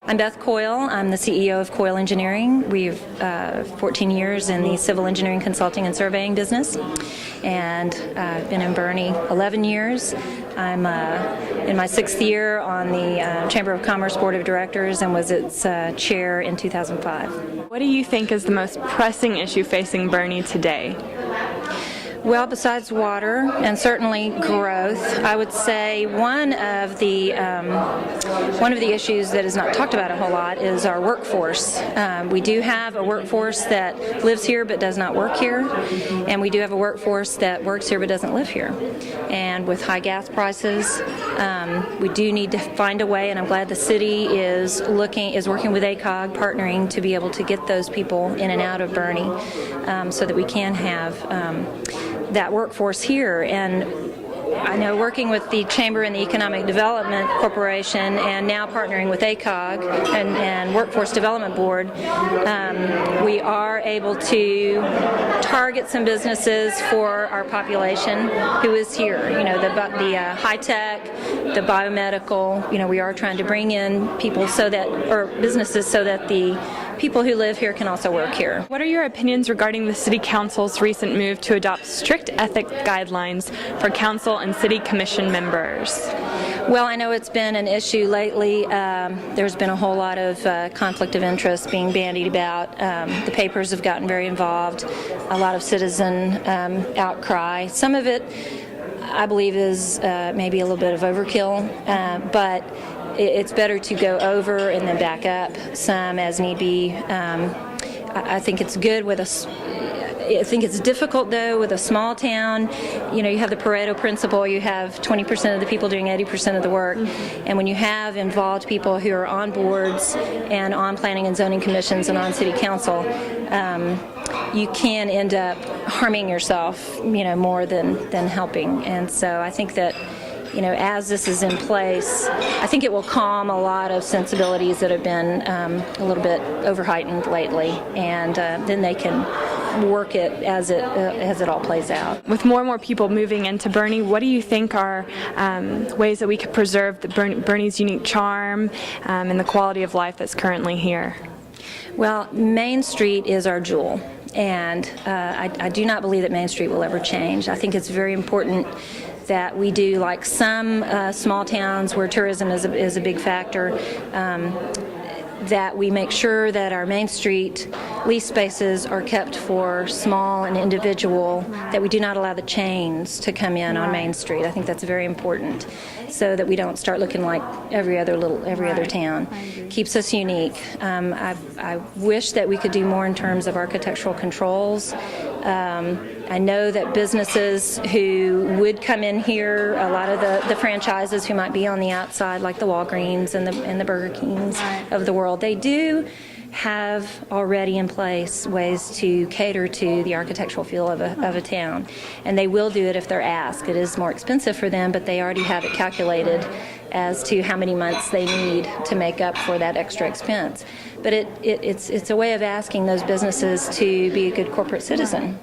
I'm Beth Coyle. I'm the CEO of Coyle Engineering. We've 14 years in the civil engineering consulting and surveying business, and I've been in Boerne 11 years. I'm in my 6th year on the Chamber of Commerce Board of Directors and was its chair in 2005. What do you think is the most pressing issue facing Boerne today? Well, besides water and certainly growth, I would say one of the issues that is not talked about a whole lot is our workforce. We do have a workforce that lives here but does not work here, and we do have a workforce that works here but doesn't live here. And with high gas prices, we do need to find a way, and I'm glad the city is working with ACOG, partnering to be able to get those people in and out of Boerne, so that we can have that workforce here. And I know, working with the Chamber and the Economic Development Corporation and now partnering with ACOG and Workforce Development Board, we are able to target some businesses for our population who is here. You know, the high-tech, the biomedical, you know, we are trying to bring in people or businesses so that the people who live here can also work here. What are your opinions regarding the City Council's recent move to adopt strict ethics guidelines for council and city commission members? Well, I know it's been an issue lately. There's been a whole lot of conflict of interest being bandied about. The papers have gotten very involved, a lot of citizen outcry. Some of it, I believe, is maybe a little bit of overkill, but it's better to go over and then back up some as need be. I think it's good with I think it's difficult, though, with a small town. You know, you have the Pareto principle. You have 20% of the people doing 80% of the work. And when you have involved people who are on boards and on planning and zoning commissions and on city council, you can end up harming yourself, you know, more than helping. And so I think that, you know, as this is in place, I think it will calm a lot of sensibilities that have been a little bit overheightened lately, and then they can work it as it all plays out. With more and more people moving into Boerne, what do you think are ways that we could preserve Boerne's unique charm and the quality of life that's currently here? Well, Main Street is our jewel, and I do not believe that Main Street will ever change. I think it's very important that we do, like some small towns where tourism is a big factor, that we make sure that our Main Street lease spaces are kept for small and individual, that we do not allow the chains to come in on Main Street. I think that's very important, so that we don't start looking like every other town. Keeps us unique. I wish that we could do more in terms of architectural controls. I know that businesses who would come in here, a lot of the franchises who might be on the outside, like the Walgreens and the Burger Kings of the world, they do have already in place ways to cater to the architectural feel of a town, and they will do it if they're asked. It is more expensive for them, but they already have it calculated as to how many months they need to make up for that extra expense. But it's a way of asking those businesses to be a good corporate citizen.